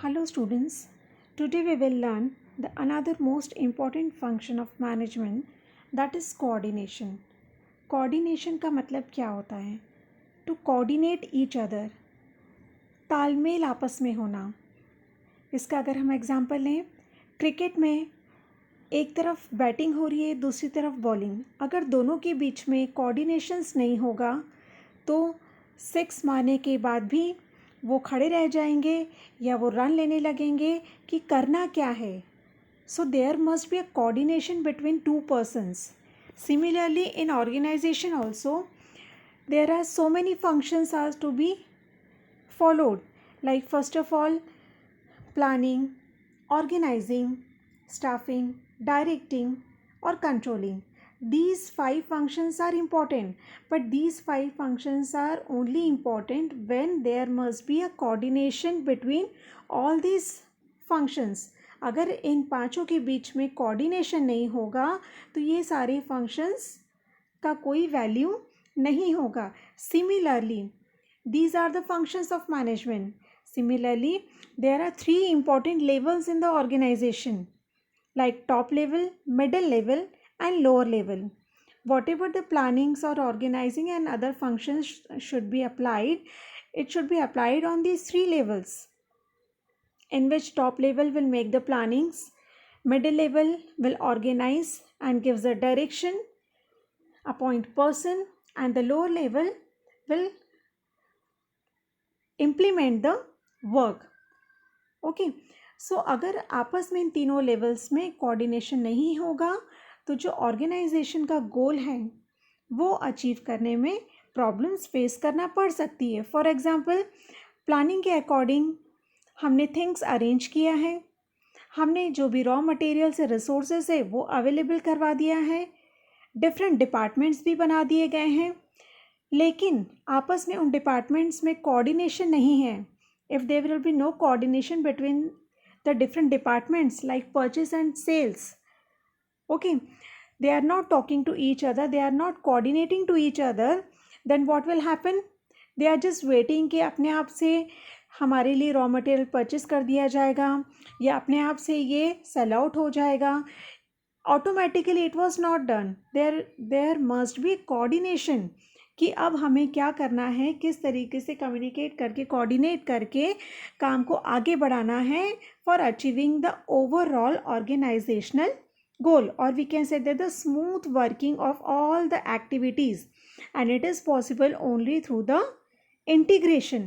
Hello students, today we will learn the another most important function of management, that is coordination. Coordination का मतलब क्या होता है? To coordinate each other, तालमेल आपस में होना. इसका अगर हम एग्जांपल लें, क्रिकेट में एक तरफ बैटिंग हो रही है, दूसरी तरफ बॉलिंग. अगर दोनों के बीच में कोऑर्डिनेशंस नहीं होगा तो 6 मारने के बाद भी वो खड़े रह जाएंगे या वो रन लेने लगेंगे कि करना क्या है. So there must be a coordination between two persons. Similarly in organization also there are so many functions are to be followed, like first of all planning, organizing, staffing, directing or controlling. These 5 functions are important, but these 5 functions are only important when there must be a coordination between all these functions. अगर इन पांचों के बीच में coordination नहीं होगा तो ये सारे functions का कोई वैल्यू नहीं होगा. Similarly, these are the functions of management. Similarly, there are 3 important levels in the organization, like top level, middle level and lower level. Whatever the plannings or organizing and other functions should be applied, it should be applied on these 3 levels, in which top level will make the plannings, middle level will organize and gives the direction, appoint person, and the lower level will implement the work. Okay, so अगर आपस में इन तीनों levels में coordination नहीं होगा तो जो organisation का गोल है वो अचीव करने में प्रॉब्लम्स फेस करना पड़ सकती है. फॉर एग्जांपल, प्लानिंग के अकॉर्डिंग हमने थिंग्स अरेंज किया है, हमने जो भी रॉ मटेरियल से रिसोर्सेज है वो अवेलेबल करवा दिया है, डिफरेंट डिपार्टमेंट्स भी बना दिए गए हैं, लेकिन आपस में उन डिपार्टमेंट्स में कोऑर्डिनेशन नहीं है. If there will be no coordination between the different departments like purchase and sales, okay, they are not talking to each other, they are not coordinating to each other, then what will happen? They are just waiting कि अपने आप से हमारे लिए raw material purchase कर दिया जाएगा या अपने आप से ये सेल आउट हो जाएगा. Automatically it was not done. There must be coordination कि अब हमें क्या करना है, किस तरीके से कम्युनिकेट करके कोऑर्डिनेट करके काम को आगे बढ़ाना है for achieving the overall organizational goal, or we can say that the smooth working of all the activities, and it is possible only through the integration.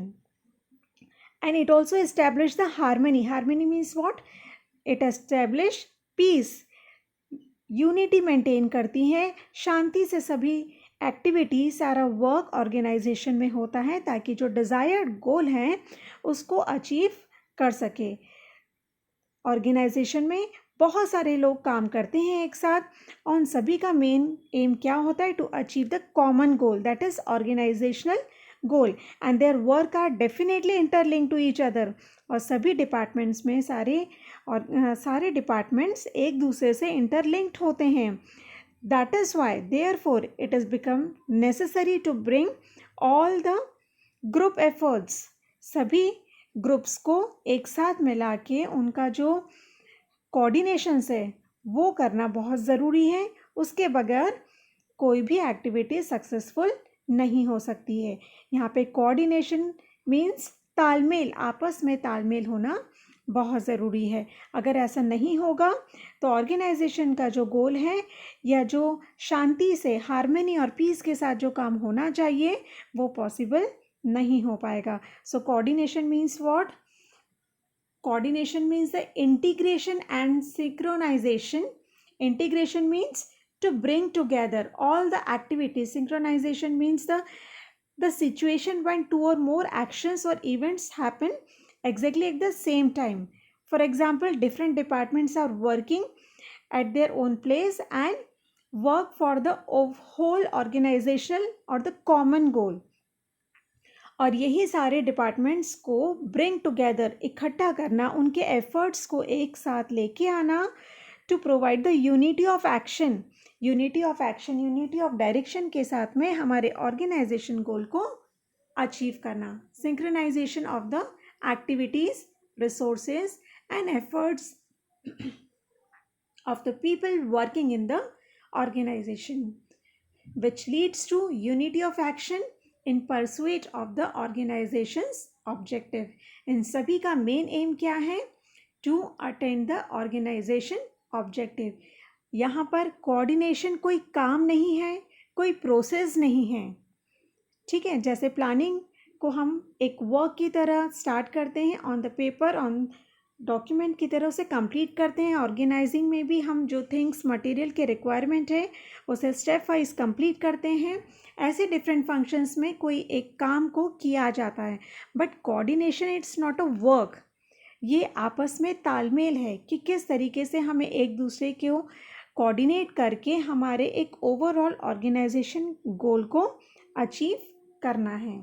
And it also established the harmony. Harmony means what? It established peace. Unity maintain करती हैं, शांति से सभी activity, सारा work organisation में होता है ताकि जो डिज़ायर्ड गोल हैं उसको अचीव कर सके. ऑर्गेनाइजेशन में बहुत सारे लोग काम करते हैं एक साथ, और उन सभी का मेन एम क्या होता है? To achieve the common goal, that is organizational goal, and their work are definitely interlink to each other. और सभी डिपार्टमेंट्स में सारे डिपार्टमेंट्स एक दूसरे से इंटरलिंक्ड होते हैं. That is why therefore it is become necessary to bring all the group efforts. सभी ग्रुप्स को एक साथ मिला के उनका जो कोऑर्डिनेशंस है वो करना बहुत ज़रूरी है. उसके बगैर कोई भी एक्टिविटी सक्सेसफुल नहीं हो सकती है. यहाँ पे कोऑर्डिनेशन मीन्स तालमेल, आपस में तालमेल होना बहुत ज़रूरी है. अगर ऐसा नहीं होगा तो ऑर्गेनाइजेशन का जो गोल है या जो शांति से, हार्मनी और पीस के साथ जो काम होना चाहिए वो पॉसिबल नहीं हो पाएगा. So coordination means what? Coordination means the integration and synchronization. Integration means to bring together all the activities. Synchronization means the situation when 2 or more actions or events happen exactly at the same time. For example, different departments are working at their own place and work for the whole organizational or the common goal. और यही सारे departments को bring together, इकट्ठा करना, उनके efforts को एक साथ लेके आना to provide the unity of action. Unity of action, unity of direction के साथ में हमारे ऑर्गेनाइजेशन गोल को अचीव करना. Synchronization of the activities resources and efforts of the people working in the organization, which leads to unity of action in pursuit of the organization's objective. इन सभी का main aim क्या है? To attend the organization objective. यहाँ पर coordination कोई काम नहीं है, कोई प्रोसेस नहीं है. ठीक है, जैसे प्लानिंग को हम एक वर्क की तरह स्टार्ट करते हैं, on the paper, on document की तरह से कंप्लीट करते हैं. ऑर्गेनाइजिंग में भी हम जो थिंग्स मटेरियल के रिक्वायरमेंट है उसे स्टेप वाइज कंप्लीट करते हैं. ऐसे डिफरेंट फंक्शंस में कोई एक काम को किया जाता है. But coordination it's not a work. ये आपस में तालमेल है कि किस तरीके से हमें एक दूसरे को कोऑर्डिनेट करके हमारे एक ओवरऑल ऑर्गेनाइजेशन गोल को अचीव करना है.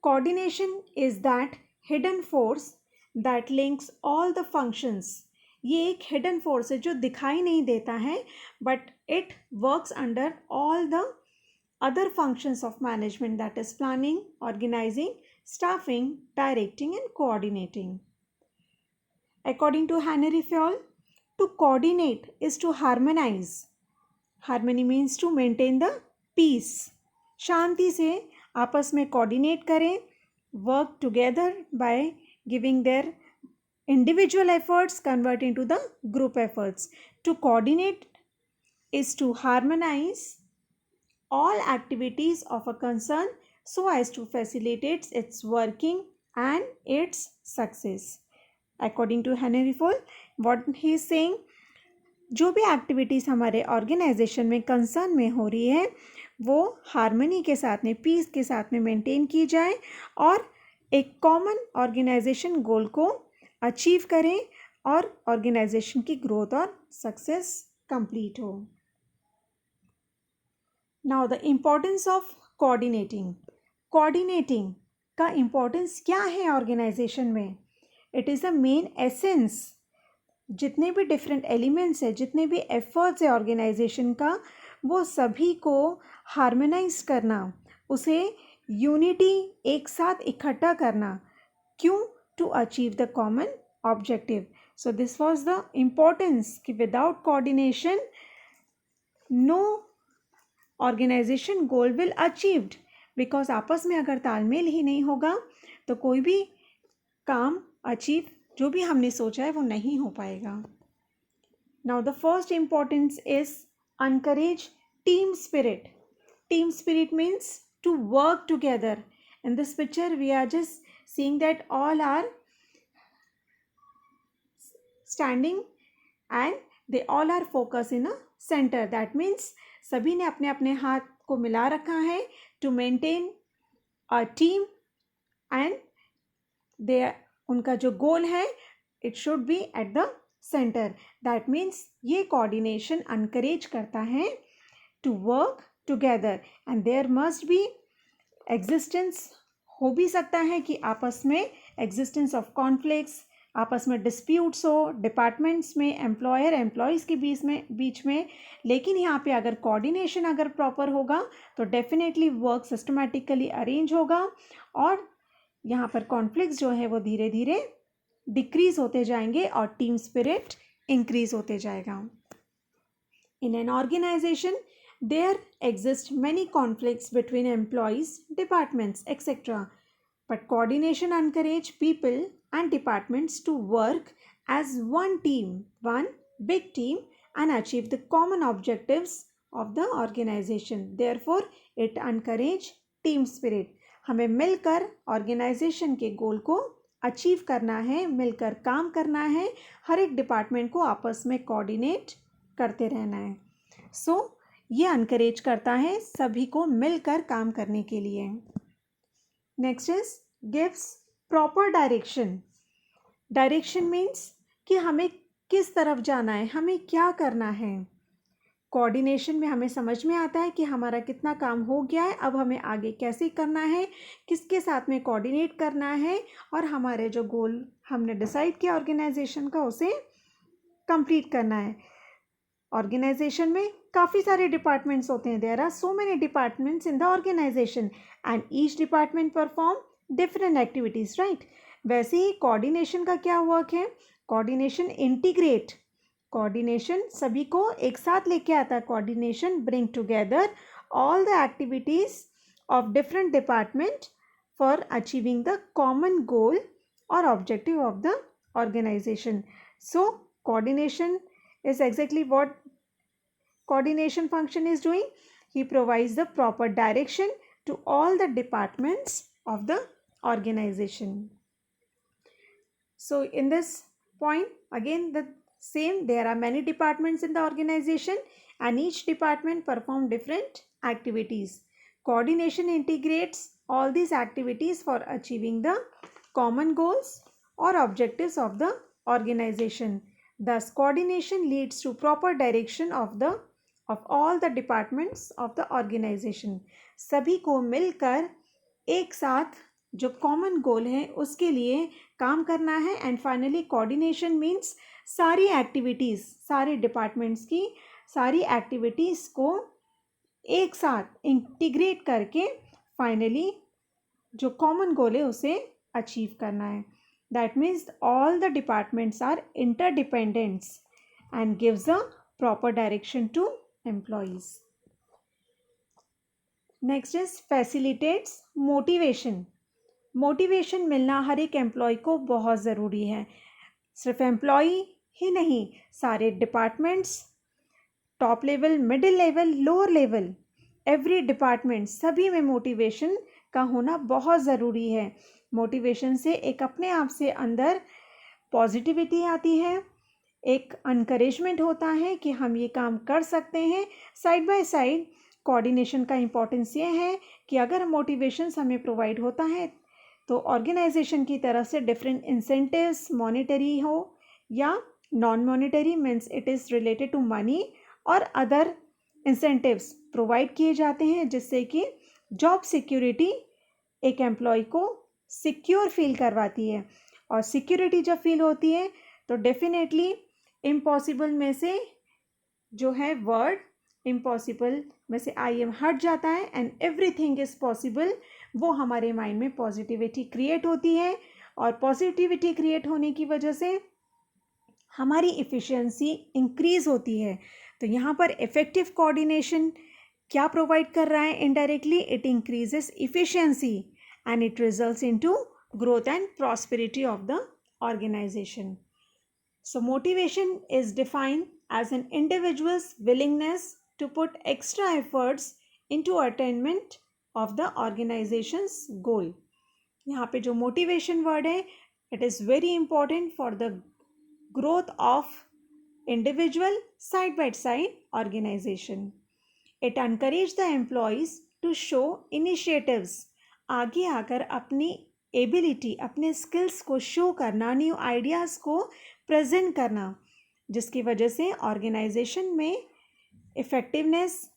Coordination is that hidden force that links all the functions. ये एक हिडन फोर्स है जो दिखाई नहीं देता है, but it works under all the other functions of management, that is planning, organizing, staffing, directing and coordinating. According to Henry Fayol, to coordinate is to harmonize. Harmony means to maintain the peace. शांति से आपस में coordinate करें, work together by giving their individual efforts convert into the group efforts. To coordinate is to harmonize all activities of a concern so as to facilitate its working and its success. According to Henry Fayol, what he is saying, जो भी activities हमारे organisation में concern में हो रही है वो harmony के साथ में, पीस के साथ में मेंटेन की जाए और एक कॉमन ऑर्गेनाइजेशन गोल को अचीव करें और ऑर्गेनाइजेशन की ग्रोथ और सक्सेस कंप्लीट हो. Now the importance of coordinating. Coordinating का इम्पोर्टेंस क्या है ऑर्गेनाइजेशन में? It is the main essence. जितने भी डिफरेंट एलिमेंट्स है, जितने भी एफर्ट्स है ऑर्गेनाइजेशन का, वो सभी को हार्मोनाइज करना, उसे यूनिटी एक साथ इकट्ठा करना. क्यों? To achieve the common objective. So this was the importance कि without coordination no organization goal will achieved. Because आपस में अगर तालमेल ही नहीं होगा तो कोई भी काम अचीव जो भी हमने सोचा है वो नहीं हो पाएगा. Now the first importance is encourage team spirit. Team spirit means to work together. In this picture we are just seeing that all are standing and they all are focus in a centre. That means सभी ने अपने अपने हाथ को मिला रखा है to maintain a team and they उनका जो गोल है it should be at the centre. That means ये कोऑर्डिनेशन एनकरेज करता है to work together and there must be existence. हो भी सकता है कि आपस में एग्जिस्टेंस ऑफ कॉन्फ्लिक्ट्स, आपस में डिस्प्यूट्स हो, डिपार्टमेंट्स में एम्प्लॉयर एम्प्लॉयज़ के बीच में. लेकिन यहाँ पे अगर कोऑर्डिनेशन अगर प्रॉपर होगा तो डेफिनेटली वर्क सिस्टमेटिकली अरेंज होगा और यहाँ पर कॉन्फ्लिक्ट्स जो है वो धीरे धीरे डिक्रीज होते जाएंगे और टीम स्पिरिट इंक्रीज होते जाएगा. In an organization there exist many conflicts between employees, departments etcetera. But coordination encourage people and departments to work as one team, one big team, and achieve the common objectives of the organization. Therefore, it encourage team spirit. हमें मिलकर organisation के गोल को achieve करना है, मिलकर काम करना है, हर एक डिपार्टमेंट को आपस में कोऑर्डिनेट करते रहना है. सो ये encourage करता है सभी को मिलकर काम करने के लिए. Next is gives proper direction. Direction means कि हमें किस तरफ जाना है, हमें क्या करना है. कोऑर्डिनेशन में हमें समझ में आता है कि हमारा कितना काम हो गया है, अब हमें आगे कैसे करना है, किसके साथ में कोऑर्डिनेट करना है और हमारे जो गोल हमने डिसाइड किया ऑर्गेनाइजेशन का उसे कंप्लीट करना है. ऑर्गेनाइजेशन में काफ़ी सारे डिपार्टमेंट्स होते हैं. There are so many departments in the organisation and each department perform different activities, right. वैसे ही कोऑर्डिनेशन का क्या वर्क है? कोऑर्डिनेशन इंटीग्रेट, कोऑर्डिनेशन सभी को एक साथ लेके आता है. Coordination bring together all the activities of different department for achieving the common goal or objective of the organization. So coordination is exactly what coordination function is doing. He provides the proper direction to all the departments of the organization. So in this point again the same, there are many departments in the organization and each department perform different activities. Coordination integrates all these activities for achieving the common goals or objectives of the organization. Thus coordination leads to proper direction of all the departments of the organization. सभी को मिलकर एक साथ जो common goal है उसके लिए काम करना है. एंड फाइनली कोऑर्डिनेशन मीन्स सारी एक्टिविटीज़, सारे डिपार्टमेंट्स की सारी एक्टिविटीज़ को एक साथ इंटीग्रेट करके फाइनली जो कॉमन गोल है उसे अचीव करना है. That means all the departments are interdependents and gives a proper direction to employees. Next is facilitates motivation. Motivation मिलना हर एक एम्प्लॉय को बहुत ज़रूरी है. सिर्फ एम्प्लॉय ही नहीं, सारे departments, top level, middle level, lower level, every department, सभी में मोटिवेशन का होना बहुत ज़रूरी है. मोटिवेशन से एक अपने आप से अंदर पॉजिटिविटी आती है, एक अनकरेजमेंट होता है कि हम ये काम कर सकते हैं. साइड बाय साइड कोऑर्डिनेशन का इम्पोर्टेंस ये है कि अगर मोटिवेशंस हमें प्रोवाइड होता है तो ऑर्गेनाइजेशन की तरफ से डिफरेंट इंसेंटिव्स, मॉनिटरी हो या non monetary, means it is related to money, और अदर इंसेंटिव्स प्रोवाइड किए जाते हैं जिससे कि जॉब सिक्योरिटी एक एम्प्लॉय को सिक्योर फील करवाती है. और सिक्योरिटी जब फील होती है तो डेफिनेटली इम्पॉसिबल में से जो है वर्ड इम्पॉसिबल में से आई एम हट जाता है एंड एवरीथिंग इज़ पॉसिबल. वो हमारे माइंड में पॉजिटिविटी क्रिएट होती है और पॉजिटिविटी क्रिएट होने की वजह से हमारी इफ़िशियंसी इंक्रीज़ होती है. तो यहाँ पर इफ़ेक्टिव कोऑर्डिनेशन क्या प्रोवाइड कर रहा है? Indirectly it increases efficiency and it results into growth and prosperity of the organisation. So motivation is defined as an individual's willingness to put extra efforts into attainment of the organization's goal. यहाँ पे जो motivation word है, it is very important for the growth of individual side by side organization. It encourages the employees to show initiatives. आगे आकर अपनी ability, अपने skills को show करना, न्यू आइडियाज़ को प्रेजेंट करना, जिसकी वजह से ऑर्गेनाइजेशन में इफ़ेक्टिवनेस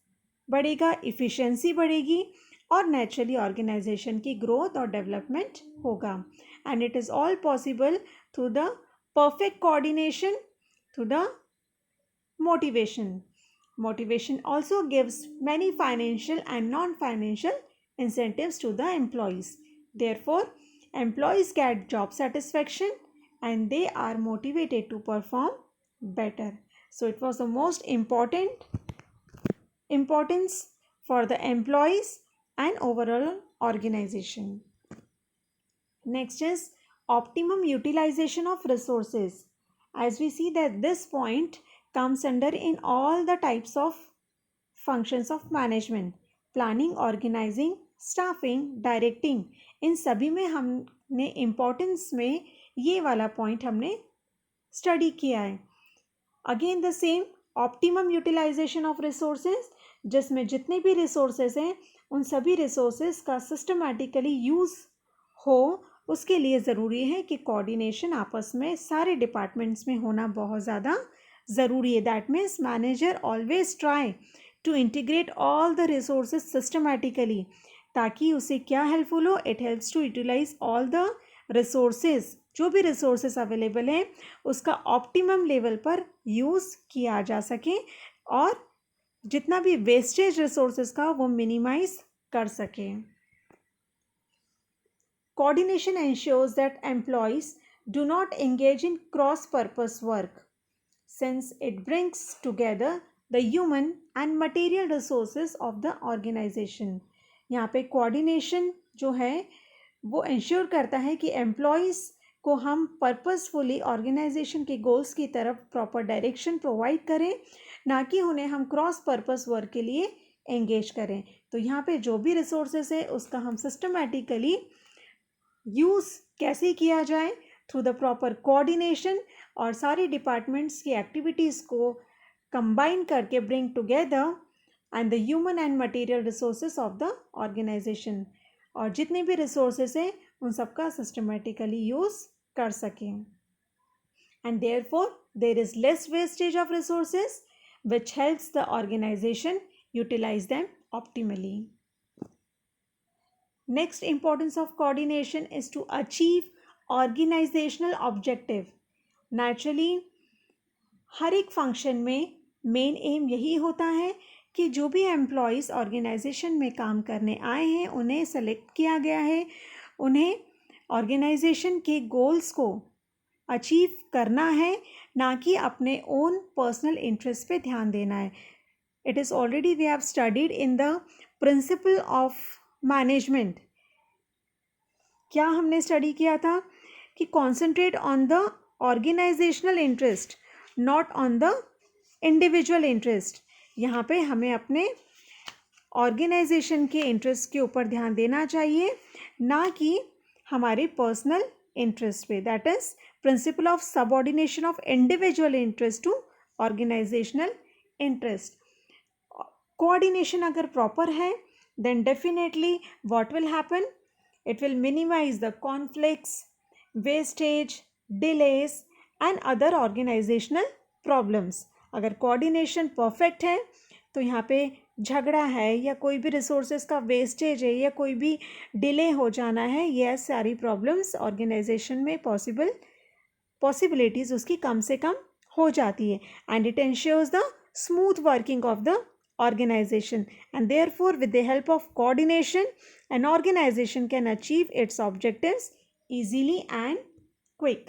बढ़ेगा, इफ़िशियंसी बढ़ेगी और नेचुरली ऑर्गेनाइजेशन की ग्रोथ और डेवलपमेंट होगा. And it is all possible through the perfect coordination, through the motivation. Motivation also gives many financial and non-financial incentives to the employees. Therefore, employees get job satisfaction and they are motivated to perform better. So it was the most importance for the employees and overall organization. Next is optimum utilization of resources. As we see that this point comes under in all the types of functions of management, planning, organizing, staffing, directing. इन सभी में हमने importance में ये वाला point हमने study किया है. Again the same optimum utilisation of resources, जिसमें जितने भी रिसोर्सेज हैं उन सभी रिसोर्सेज का सिस्टमैटिकली यूज़ हो, उसके लिए ज़रूरी है कि कोऑर्डिनेशन आपस में सारे डिपार्टमेंट्स में होना बहुत ज़्यादा ज़रूरी है. That means manager always try to integrate all the resources systematically, ताकि उसे क्या हेल्पफुल हो? It helps to utilise all the resources. जो भी रिसोर्सेज अवेलेबल हैं उसका ऑप्टिमम लेवल पर यूज़ किया जा सके और जितना भी वेस्टेज रिसोर्सेज का वो मिनिमाइज कर सके. Coordination ensures that employees do not engage in cross-purpose work since it brings together the human and material resources of the organization. यहाँ पे coordination जो है वो ensure करता है कि employees को हम purposefully organization के goals की तरफ proper direction provide करें, ना कि उन्हें हम cross purpose work के लिए engage करें. तो यहाँ पे जो भी resources है उसका हम systematically यूज़ कैसे किया जाए थ्रू द प्रॉपर कोऑर्डिनेशन और सारी डिपार्टमेंट्स की एक्टिविटीज़ को कंबाइन करके bring together and the human and material resources of the organisation, और जितने भी रिसोर्सेज हैं उन सबका सिस्टमेटिकली यूज़ कर सकें. And therefore there is less wastage of resources which helps the organisation utilise them optimally. Next importance of coordination is to achieve organizational objective. Naturally, हर एक function में मेन एम यही होता है कि जो भी एम्प्लॉयज़ ऑर्गेनाइजेशन में काम करने आए हैं उन्हें सेलेक्ट किया गया है, उन्हें ऑर्गेनाइजेशन के गोल्स को अचीव करना है, ना कि अपने ओन पर्सनल इंटरेस्ट पे ध्यान देना है. It is already we have studied in the principle of management. क्या हमने स्टडी किया था कि concentrate on the organisational interest not on the individual interest. यहाँ पे हमें अपने ऑर्गेनाइजेशन के इंटरेस्ट के ऊपर ध्यान देना चाहिए, ना कि हमारे पर्सनल इंटरेस्ट पे. That is principle of subordination of individual interest to organisational interest. Coordination अगर प्रॉपर है then definitely what will happen? It will minimize the conflicts, wastage, delays and other organizational problems. अगर coordination perfect है तो यहाँ पे झगड़ा है या कोई भी resources का wastage है या कोई भी delay हो जाना है, यह सारी problems organization में possibilities उसकी कम से कम हो जाती है. And it ensures the smooth working of the organization, and therefore with the help of coordination an organization can achieve its objectives easily and quick.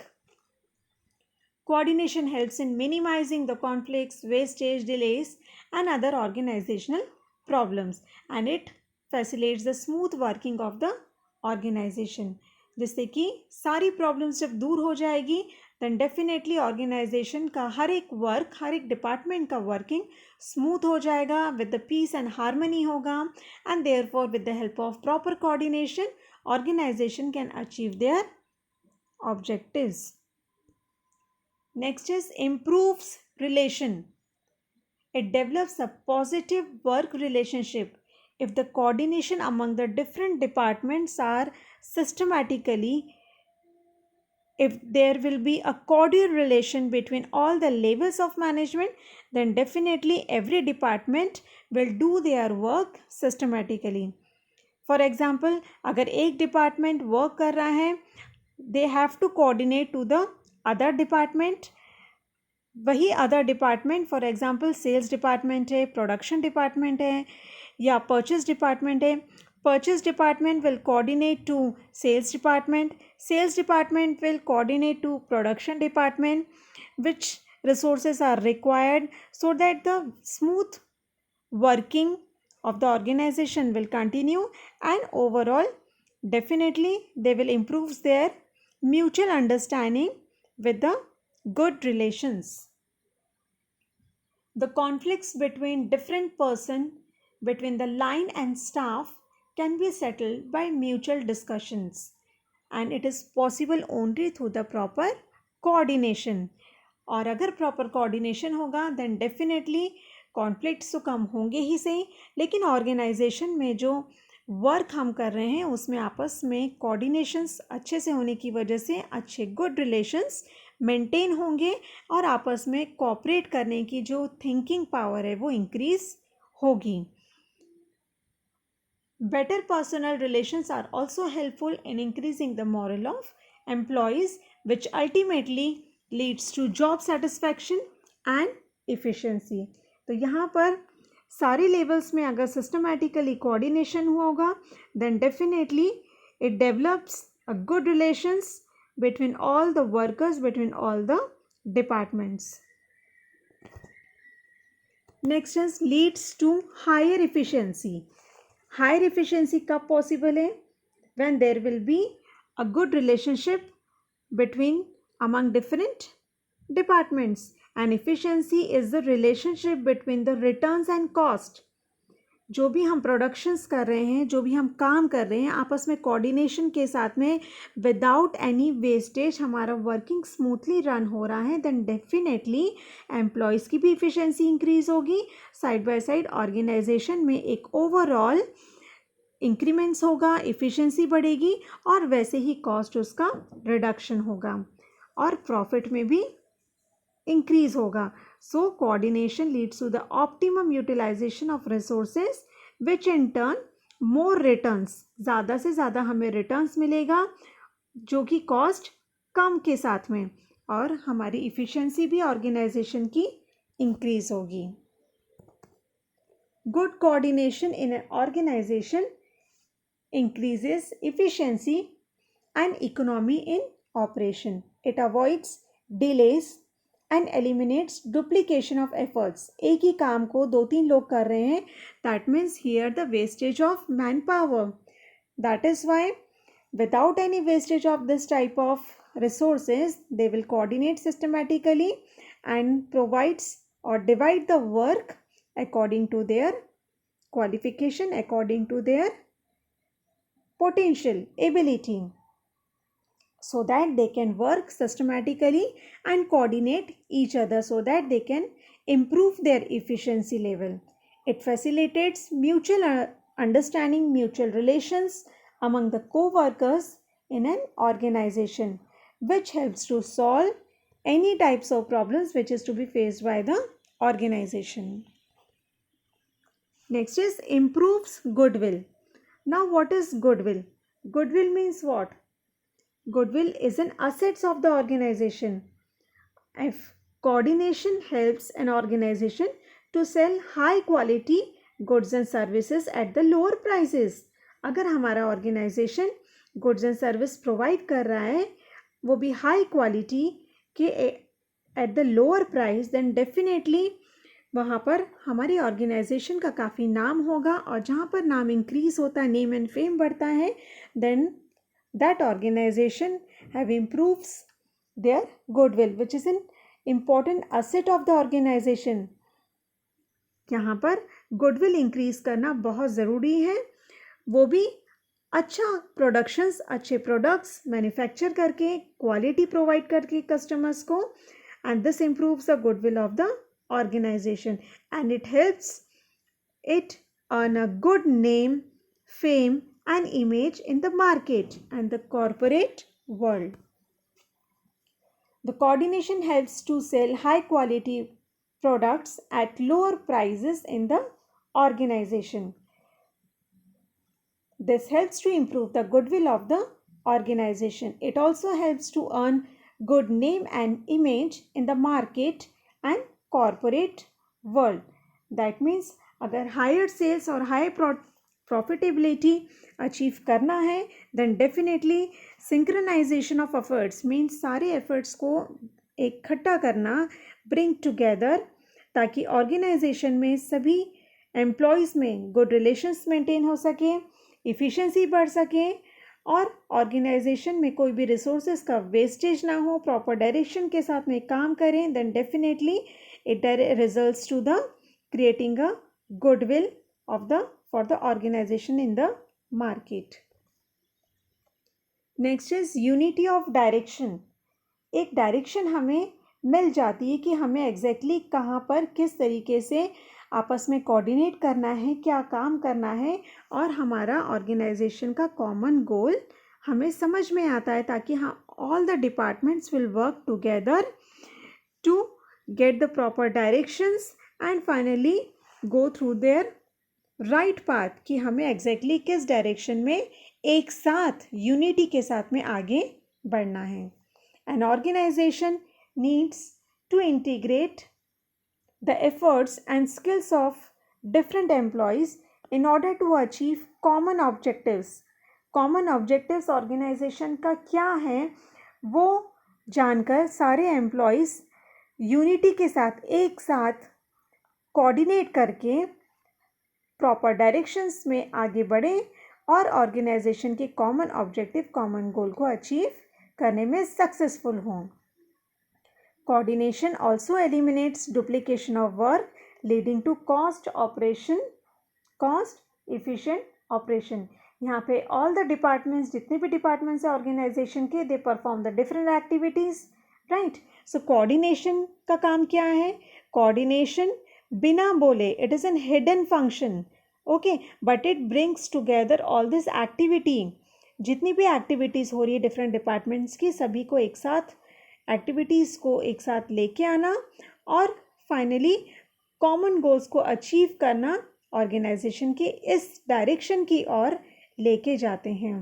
Coordination helps in minimizing the conflicts, wastage, delays and other organizational problems, and it facilitates the smooth working of the organization. जिससे कि सारी problems जब दूर हो जाएगी then definitely organisation का हर एक work, हर एक डिपार्टमेंट का वर्किंग स्मूथ हो जाएगा, with the peace and harmony होगा, and therefore with the help of proper coordination organization can achieve their objectives. Next is improves relation. It develops a positive work relationship if the coordination among the different departments are systematically, if there will be a cordial relation between all the levels of management, then definitely every department will do their work systematically. For example, अगर एक department work कर रहा है, they have to coordinate to the other department. वही other department for example sales department है, production department है या purchase department है. Purchase department will coordinate to sales department, sales department will coordinate to production department, which resources are required so that the smooth working of the organization will continue, and overall definitely they will improve their mutual understanding with the good relations. The conflicts between different person between the line and staff can be settled by mutual discussions, and it is possible only through the proper coordination. और अगर proper coordination होगा then definitely conflicts तो कम होंगे ही सही, लेकिन organisation में जो work हम कर रहे हैं उसमें आपस में कोऑर्डिनेशंस अच्छे से होने की वजह से अच्छे गुड रिलेशंस मेंटेन होंगे और आपस में कोऑपरेट करने की जो थिंकिंग पावर है वो इंक्रीज होगी. Better personal relations are also helpful in increasing the moral of employees which ultimately leads to job satisfaction and efficiency. तो यहाँ पर सारे लेवल्स में अगर सिस्टमैटिकली कोऑर्डिनेशन हुआ होगा then definitely it develops a good relations between all the workers, between all the departments. Next is leads to higher efficiency. Higher efficiency कब possible है? When there will be a good relationship between among different departments, and efficiency is the relationship between the returns and cost. जो भी हम productions कर रहे हैं, जो भी हम काम कर रहे हैं, आपस में कोऑर्डिनेशन के साथ में विदाउट एनी वेस्टेज हमारा वर्किंग स्मूथली रन हो रहा है, देन डेफिनेटली एम्प्लॉयज़ की भी इफ़िशेंसी इंक्रीज़ होगी, साइड बाय साइड ऑर्गेनाइजेशन में एक ओवरऑल इंक्रीमेंट्स होगा, इफ़िशेंसी बढ़ेगी और वैसे ही कॉस्ट उसका रिडक्शन होगा और प्रॉफिट में भी इंक्रीज होगा. So coordination leads to the optimum utilisation of resources which in turn more returns. ज़्यादा से ज़्यादा हमें रिटर्न्स मिलेगा जो कि कॉस्ट कम के साथ में, और हमारी इफ़िशेंसी भी ऑर्गेनाइजेशन की इंक्रीज होगी. Good coordination in an organisation increases efficiency and economy in operation. It avoids delays and eliminates duplication of efforts. एक ही काम को 2-3 लोग कर रहे हैं, that means here the wastage of manpower. That is why without any wastage of this type of resources, they will coordinate systematically and provides or divide the work according to their qualification, according to their potential ability, so that they can work systematically and coordinate each other so that they can improve their efficiency level. It facilitates mutual understanding, mutual relations among the co-workers in an organization, which helps to solve any types of problems which is to be faced by the organization. Next is improves goodwill. Now what is goodwill? Goodwill means what? Goodwill is an assets of the organization. If coordination helps an organization to sell high quality goods and services at the lower prices. अगर हमारा organisation goods and service provide कर रहा है वो भी high quality के at the lower price, then definitely वहाँ पर हमारी ऑर्गेनाइजेशन का काफ़ी नाम होगा, और जहाँ पर नाम इंक्रीज़ होता है, नेम एंड फेम बढ़ता है, then that organisation have improves their goodwill which is an important asset of the organisation. यहाँ पर गुडविल इंक्रीज़ करना बहुत ज़रूरी है, वो भी अच्छा प्रोडक्शंस, अच्छे प्रोडक्ट्स मैन्युफैक्चर करके, क्वालिटी प्रोवाइड करके कस्टमर्स को, and this improves the goodwill of the organization, and it helps it earn a good name, fame and image in the market and the corporate world. The coordination helps to sell high quality products at lower prices in the organization. This helps to improve the goodwill of the organization. It also helps to earn good name and image in the market and corporate world. That means अगर higher sales और high profitability achieve करना है, then definitely synchronization of efforts means सारे efforts को इकट्ठा करना, bring together, ताकि organization में सभी employees में good relations maintain हो सके, efficiency बढ़ सके, और ऑर्गेनाइजेशन में कोई भी रिसोर्सेज का वेस्टेज ना हो, प्रॉपर डायरेक्शन के साथ में काम करें, then definitely it results to the creating a goodwill of the for the organization in the market. Next is unity of direction. एक डायरेक्शन हमें मिल जाती है कि हमें एग्जैक्टली कहाँ पर किस तरीके से आपस में कोऑर्डिनेट करना है, क्या काम करना है, और हमारा ऑर्गेनाइजेशन का कॉमन गोल हमें समझ में आता है, ताकि हाँ all the departments will work together to get the proper directions and finally go through their right path कि हमें exactly किस direction में एक साथ unity के साथ में आगे बढ़ना है. An organization needs to integrate the efforts and skills of different employees in order to achieve common objectives. Common objectives organisation का क्या है वो जानकर सारे एम्प्लॉयज़ यूनिटी के साथ एक साथ कोऑर्डिनेट करके प्रॉपर डायरेक्शंस में आगे बढ़ें और ऑर्गेनाइजेशन के कॉमन ऑब्जेक्टिव कॉमन गोल को अचीव करने में सक्सेसफुल हों. Coordination also eliminates duplication of work, leading to cost efficient operation. यहाँ पे all the departments, जितने भी departments है organization के, they perform the different activities, right? So coordination का काम क्या है? Coordination बिना बोले, it is a hidden function, okay? But it brings together all this activity. जितनी भी activities हो रही है different departments की, सभी को एक साथ एक्टिविटीज़ को एक साथ लेके आना और फाइनली कॉमन गोल्स को अचीव करना ऑर्गेनाइजेशन के इस डायरेक्शन की ओर लेके जाते हैं.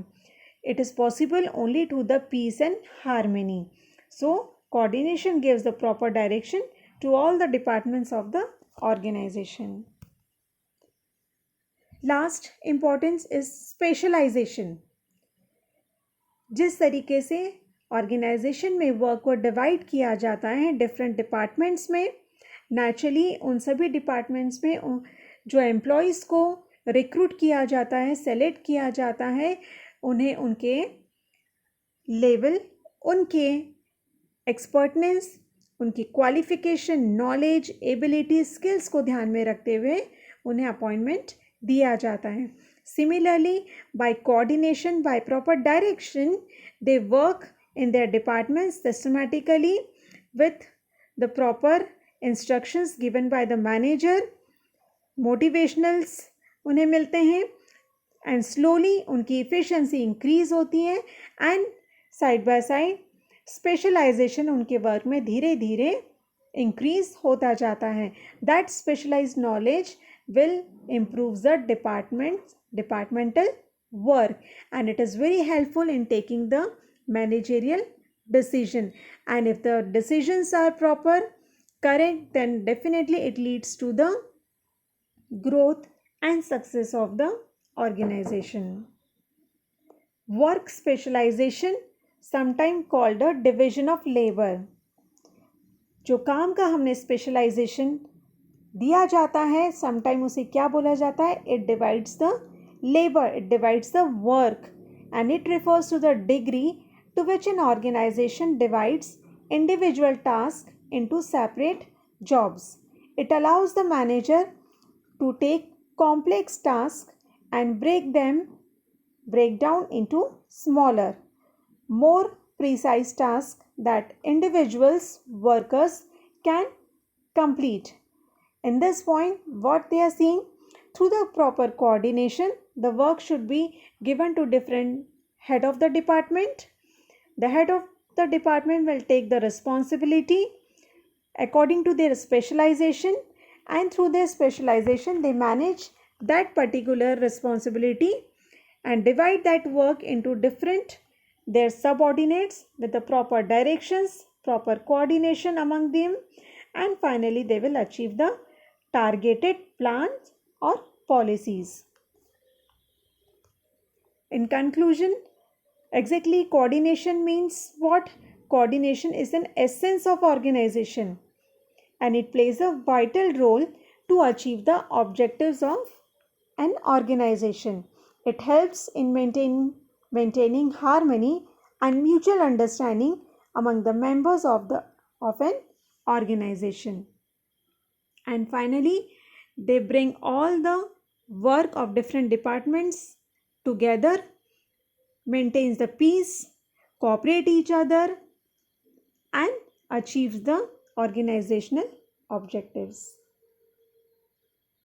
It is possible only to the peace and harmony. So coordination gives the proper direction to all the departments of the organisation. Last importance is specialisation. जिस तरीके से ऑर्गेनाइजेशन में वर्क को डिवाइड किया जाता है डिफरेंट डिपार्टमेंट्स में, naturally उन सभी डिपार्टमेंट्स में जो एम्प्लॉयज़ को रिक्रूट किया जाता है, सेलेक्ट किया जाता है, उन्हें उनके लेवल, उनके एक्सपर्टनेस, उनकी क्वालिफिकेशन, नॉलेज, एबिलिटी, स्किल्स को ध्यान में रखते हुए उन्हें अपॉइंटमेंट दिया जाता है. Similarly, by coordination, by proper direction, they work in their departments systematically with the proper instructions given by the manager. Motivationals उन्हें मिलते हैं and slowly उनकी efficiency increase होती है and side by side specialization उनके work में धीरे धीरे increase होता जाता है. That specialized knowledge will improve the departmental work and it is very helpful in taking the managerial decision. And if the decisions are proper, correct, then definitely it leads to the growth and success of the organization. Work specialization, sometimes called a division of labor. जो काम का हमने specialisation दिया जाता है, sometime उसे क्या बोला जाता है? It divides the labour, it divides the work and it refers to the degree to which an organization divides individual tasks into separate jobs. It allows the manager to take complex tasks and break down into smaller, more precise tasks that workers can complete. In this point, what they are seeing, through the proper coordination, the work should be given to different head of the department. The head of the department will take the responsibility according to their specialization, and through their specialization they manage that particular responsibility and divide that work into different their subordinates with the proper directions, proper coordination among them, and finally they will achieve the targeted plans or policies. In conclusion, exactly coordination means what? Coordination is an essence of organization and it plays a vital role to achieve the objectives of an organization. It helps in maintaining harmony and mutual understanding among the members of an organization. And finally, they bring all the work of different departments together, maintains the peace, cooperate each other, and achieves the organizational objectives.